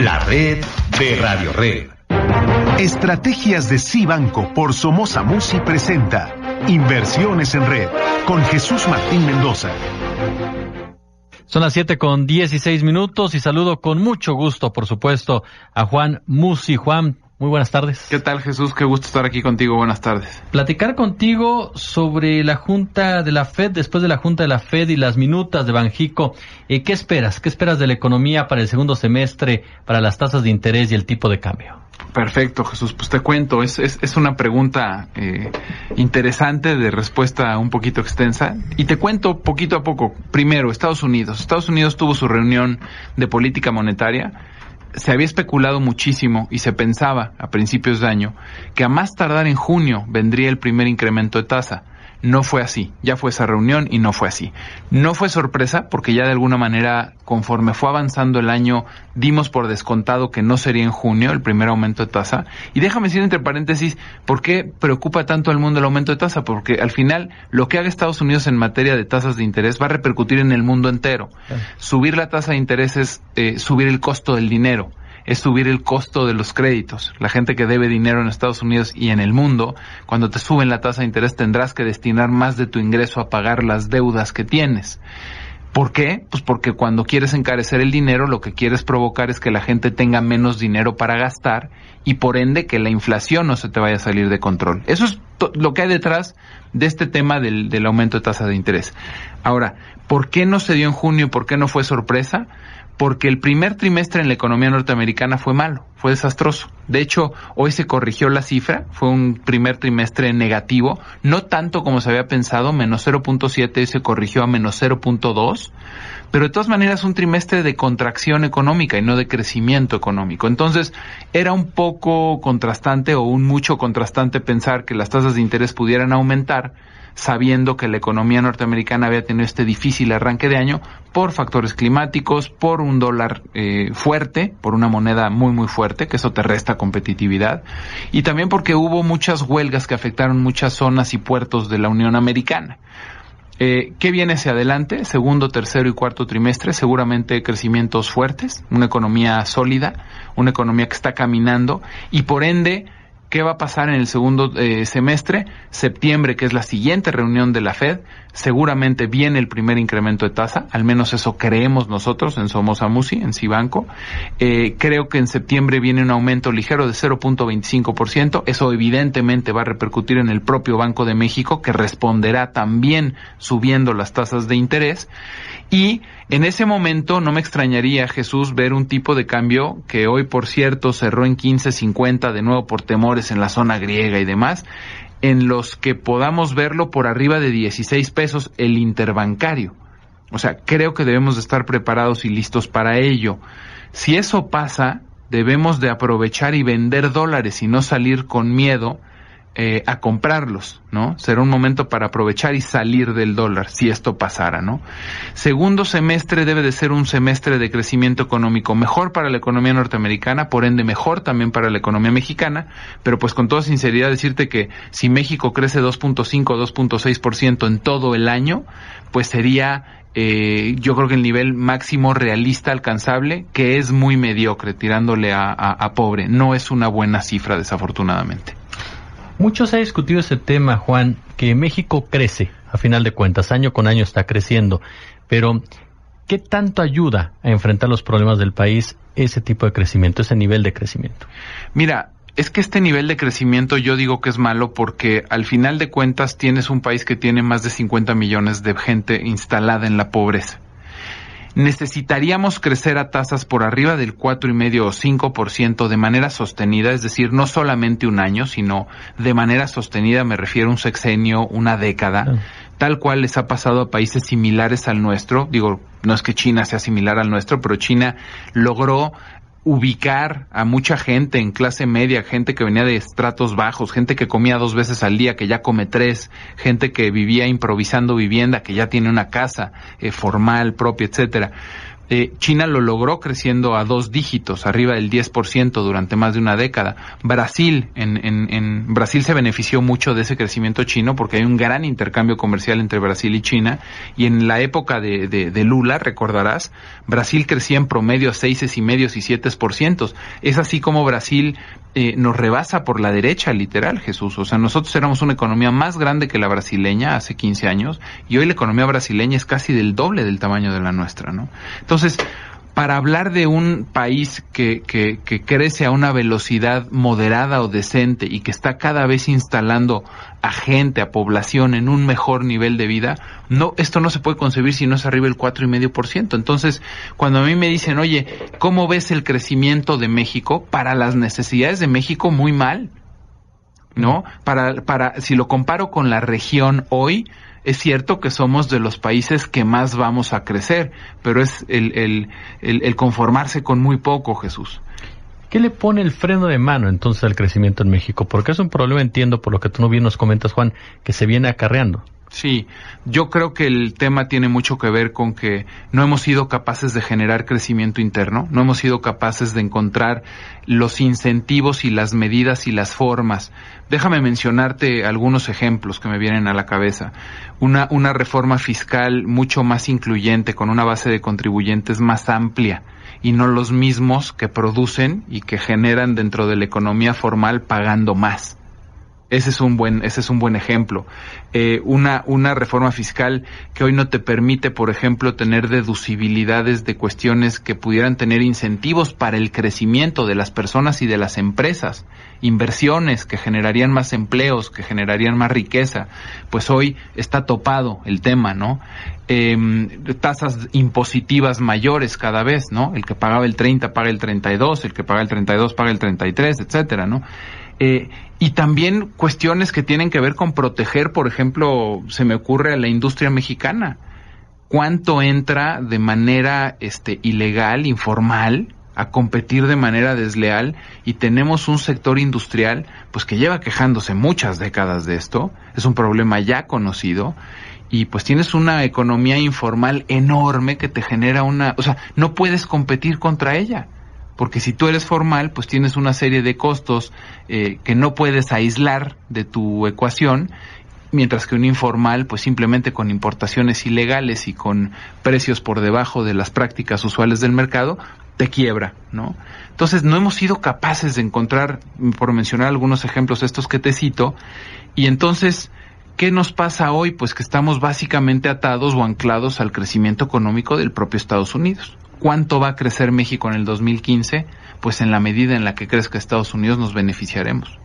La red de Radio Red. Estrategias de Cibanco por Somoza Musi presenta Inversiones en Red con Jesús Martín Mendoza. Son las 7:16 y saludo con mucho gusto, por supuesto, a Juan Musi. Juan, muy buenas tardes. ¿Qué tal, Jesús? Qué gusto estar aquí contigo. Buenas tardes. Platicar contigo sobre la Junta de la FED, después de la Junta de la FED y las minutas de Banjico. ¿Qué esperas? ¿Qué esperas de la economía para el segundo semestre, para las tasas de interés y el tipo de cambio? Perfecto, Jesús. Pues te cuento, es una pregunta interesante, de respuesta un poquito extensa, y te cuento poquito a poco. Primero, Estados Unidos. Estados Unidos tuvo su reunión de política monetaria. Se había especulado muchísimo y se pensaba a principios de año que a más tardar en junio vendría el primer incremento de tasa. No fue así, ya fue esa reunión y no fue así. No fue sorpresa porque ya de alguna manera, conforme fue avanzando el año, dimos por descontado que no sería en junio el primer aumento de tasa. Y déjame decir entre paréntesis, ¿por qué preocupa tanto al mundo el aumento de tasa? Porque al final lo que haga Estados Unidos en materia de tasas de interés va a repercutir en el mundo entero. Subir la tasa de interés es subir el costo del dinero. Es subir el costo de los créditos. La gente que debe dinero en Estados Unidos y en el mundo, cuando te suben la tasa de interés tendrás que destinar más de tu ingreso a pagar las deudas que tienes. ¿Por qué? Pues porque cuando quieres encarecer el dinero, lo que quieres provocar es que la gente tenga menos dinero para gastar y por ende que la inflación no se te vaya a salir de control. Eso es lo que hay detrás de este tema del aumento de tasa de interés. Ahora, ¿por qué no se dio en junio y por qué no fue sorpresa? Porque el primer trimestre en la economía norteamericana fue malo, fue desastroso. De hecho, hoy se corrigió la cifra, fue un primer trimestre negativo, no tanto como se había pensado, menos 0.7, y se corrigió a menos 0.2, pero de todas maneras un trimestre de contracción económica y no de crecimiento económico. Entonces, era un poco contrastante o un mucho contrastante pensar que las tasas de interés pudieran aumentar, sabiendo que la economía norteamericana había tenido este difícil arranque de año por factores climáticos, por un dólar fuerte, por una moneda muy muy fuerte, que eso te resta competitividad, y también porque hubo muchas huelgas que afectaron muchas zonas y puertos de la Unión Americana. ¿Qué viene hacia adelante? Segundo, tercero y cuarto trimestre, seguramente crecimientos fuertes, una economía sólida, una economía que está caminando, y por ende, ¿qué va a pasar en el segundo semestre? Septiembre, que es la siguiente reunión de la FED, seguramente viene el primer incremento de tasa, al menos eso creemos nosotros en Somoza Musi, en Cibanco. Creo que en septiembre viene un aumento ligero de 0.25%, eso evidentemente va a repercutir en el propio Banco de México, que responderá también subiendo las tasas de interés. Y en ese momento no me extrañaría, Jesús, ver un tipo de cambio que hoy, por cierto, cerró en 15.50, de nuevo por temores en la zona griega y demás, en los que podamos verlo por arriba de 16 pesos el interbancario. O sea, creo que debemos de estar preparados y listos para ello. Si eso pasa, debemos de aprovechar y vender dólares y no salir con miedo a comprarlos, ¿no? Será un momento para aprovechar y salir del dólar, si esto pasara, ¿no? Segundo semestre debe de ser un semestre de crecimiento económico mejor para la economía norteamericana, por ende mejor también para la economía mexicana, pero pues con toda sinceridad decirte que si México crece 2.5 o 2.6% en todo el año, pues sería yo creo que el nivel máximo realista alcanzable, que es muy mediocre, tirándole a pobre. No es una buena cifra, desafortunadamente. Mucho se ha discutido ese tema, Juan, que México crece, a final de cuentas, año con año está creciendo, pero ¿qué tanto ayuda a enfrentar los problemas del país ese tipo de crecimiento, ese nivel de crecimiento? Mira, es que este nivel de crecimiento yo digo que es malo porque al final de cuentas tienes un país que tiene más de 50 millones de gente instalada en la pobreza. Necesitaríamos crecer a tasas por arriba del 4,5 o 5% de manera sostenida, es decir, no solamente un año, sino de manera sostenida, me refiero a un sexenio, una década, tal cual les ha pasado a países similares al nuestro. Digo, no es que China sea similar al nuestro, pero China logró ubicar a mucha gente en clase media, gente que venía de estratos bajos, gente que comía 2 veces al día, que ya come 3, gente que vivía improvisando vivienda, que ya tiene una casa formal, propia, etcétera. China lo logró creciendo a 2 dígitos, arriba del 10% durante más de una década. Brasil, en Brasil se benefició mucho de ese crecimiento chino porque hay un gran intercambio comercial entre Brasil y China, y en la época de Lula, recordarás, Brasil crecía en promedio a 6,5% y 7%. Es así como Brasil nos rebasa por la derecha, literal, Jesús. O sea, nosotros éramos una economía más grande que la brasileña hace 15 años, y hoy la economía brasileña es casi del doble del tamaño de la nuestra, ¿no? Entonces, para hablar de un país que crece a una velocidad moderada o decente y que está cada vez instalando a gente, a población en un mejor nivel de vida, esto no se puede concebir si no es arriba del 4,5%. Entonces, cuando a mí me dicen, oye, ¿cómo ves el crecimiento de México? Para las necesidades de México, muy mal, ¿no? Si lo comparo con la región hoy, es cierto que somos de los países que más vamos a crecer, pero es el conformarse con muy poco, Jesús. ¿Qué le pone el freno de mano entonces al crecimiento en México? Porque es un problema, entiendo, por lo que tú no bien nos comentas, Juan, que se viene acarreando. Sí, yo creo que el tema tiene mucho que ver con que no hemos sido capaces de generar crecimiento interno, no hemos sido capaces de encontrar los incentivos y las medidas y las formas. Déjame mencionarte algunos ejemplos que me vienen a la cabeza. Una reforma fiscal mucho más incluyente, con una base de contribuyentes más amplia, y no los mismos que producen y que generan dentro de la economía formal pagando más. Ese es un buen ejemplo. Una reforma fiscal que hoy no te permite, por ejemplo, tener deducibilidades de cuestiones que pudieran tener incentivos para el crecimiento de las personas y de las empresas, inversiones que generarían más empleos, que generarían más riqueza. Pues hoy está topado el tema, ¿no? Tasas impositivas mayores cada vez, ¿no? El que pagaba el 30 paga el 32, el que paga el 32 paga el 33, etcétera, ¿no? Y también cuestiones que tienen que ver con proteger, por ejemplo, se me ocurre a la industria mexicana. ¿Cuánto entra de manera ilegal, informal, a competir de manera desleal? Y tenemos un sector industrial pues que lleva quejándose muchas décadas de esto, es un problema ya conocido, y pues tienes una economía informal enorme que te genera no puedes competir contra ella. Porque si tú eres formal, pues tienes una serie de costos que no puedes aislar de tu ecuación, mientras que un informal, pues simplemente con importaciones ilegales y con precios por debajo de las prácticas usuales del mercado, te quiebra, ¿no? Entonces no hemos sido capaces de encontrar, por mencionar algunos ejemplos estos que te cito, y entonces, ¿qué nos pasa hoy? Pues que estamos básicamente atados o anclados al crecimiento económico del propio Estados Unidos. ¿Cuánto va a crecer México en el 2015? Pues en la medida en la que crezca Estados Unidos nos beneficiaremos.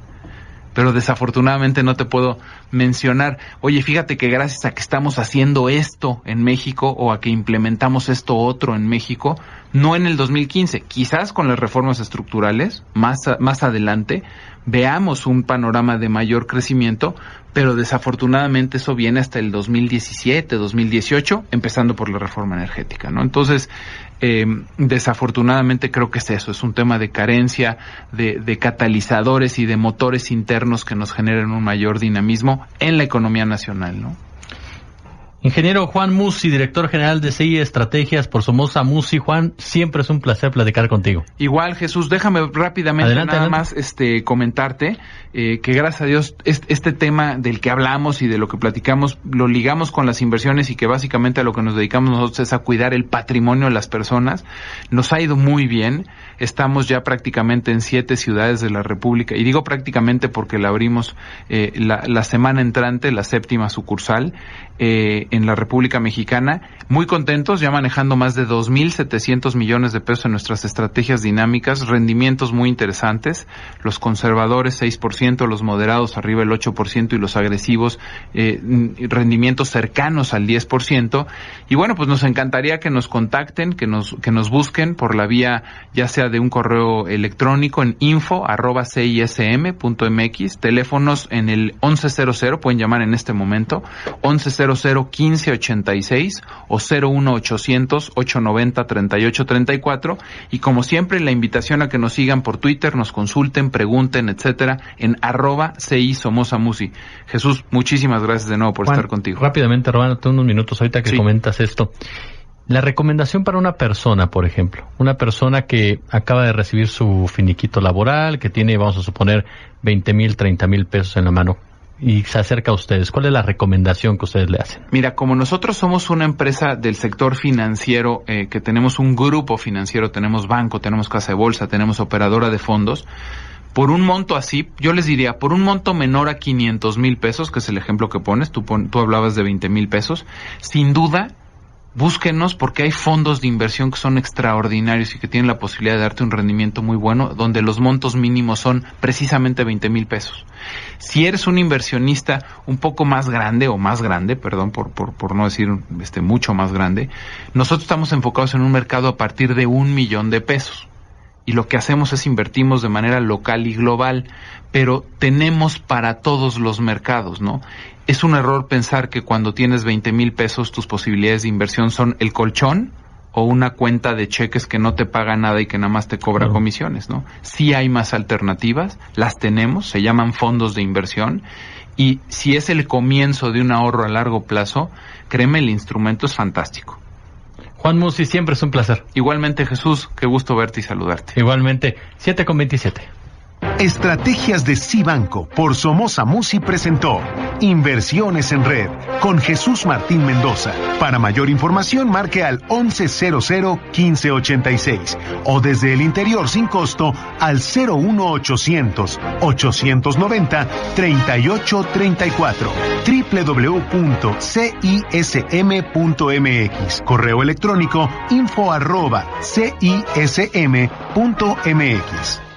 Pero desafortunadamente no te puedo mencionar, oye, fíjate que gracias a que estamos haciendo esto en México o a que implementamos esto otro en México, no en el 2015, quizás con las reformas estructurales, más adelante, veamos un panorama de mayor crecimiento, pero desafortunadamente eso viene hasta el 2017, 2018, empezando por la reforma energética, ¿no? Entonces, desafortunadamente creo que es eso, es un tema de carencia de catalizadores y de motores internos que nos generen un mayor dinamismo en la economía nacional, ¿no? Ingeniero Juan Musi, director general de CI Estrategias por Somoza Musi. Juan, siempre es un placer platicar contigo. Igual, Jesús, déjame rápidamente adelante. Más comentarte que gracias a Dios este tema del que hablamos y de lo que platicamos lo ligamos con las inversiones, y que básicamente a lo que nos dedicamos nosotros es a cuidar el patrimonio de las personas. Nos ha ido muy bien, estamos ya prácticamente en 7 ciudades de la República, y digo prácticamente porque la abrimos la semana entrante, la 7ª sucursal, en la República Mexicana, muy contentos, ya manejando más de 2,700 millones de pesos en nuestras estrategias dinámicas, rendimientos muy interesantes, los conservadores 6%, los moderados arriba del 8% y los agresivos rendimientos cercanos al 10%, y bueno, pues nos encantaría que nos contacten, que nos busquen por la vía ya sea de un correo electrónico en info@cism.mx, teléfonos en el 1100, pueden llamar en este momento, 1100 1586 o 01800 890 3834, y como siempre la invitación a que nos sigan por Twitter, nos consulten, pregunten, etcétera, en @CI Somoza Musi. Jesús, muchísimas gracias de nuevo por Juan, estar contigo. Rápidamente, robándote unos minutos ahorita que comentas esto. La recomendación para una persona, por ejemplo, una persona que acaba de recibir su finiquito laboral, que tiene, vamos a suponer, 20,000, 30,000 pesos en la mano y se acerca a ustedes, ¿cuál es la recomendación que ustedes le hacen? Mira, como nosotros somos una empresa del sector financiero, que tenemos un grupo financiero, tenemos banco, tenemos casa de bolsa, tenemos operadora de fondos, por un monto así, yo les diría, por un monto menor a 500,000 pesos, que es el ejemplo que pones, tú hablabas de 20,000 pesos, sin duda, búsquenos porque hay fondos de inversión que son extraordinarios y que tienen la posibilidad de darte un rendimiento muy bueno, donde los montos mínimos son precisamente 20,000 pesos. Si eres un inversionista un poco más grande, o más grande, perdón, por no decir mucho más grande, nosotros estamos enfocados en un mercado a partir de 1,000,000 de pesos. Y lo que hacemos es invertimos de manera local y global, pero tenemos para todos los mercados, ¿no? Es un error pensar que cuando tienes 20,000 pesos tus posibilidades de inversión son el colchón o una cuenta de cheques que no te paga nada y que nada más te cobra comisiones, ¿no? Sí hay más alternativas, las tenemos, se llaman fondos de inversión, y si es el comienzo de un ahorro a largo plazo, créeme, el instrumento es fantástico. Juan Musi, siempre es un placer. Igualmente, Jesús, qué gusto verte y saludarte. Igualmente, 7:27. Estrategias de Cibanco por Somoza Musi presentó Inversiones en Red con Jesús Martín Mendoza. Para mayor información marque al 1100-1586 o desde el interior sin costo al 01800-890-3834. www.cism.mx. Correo electrónico info@cism.mx.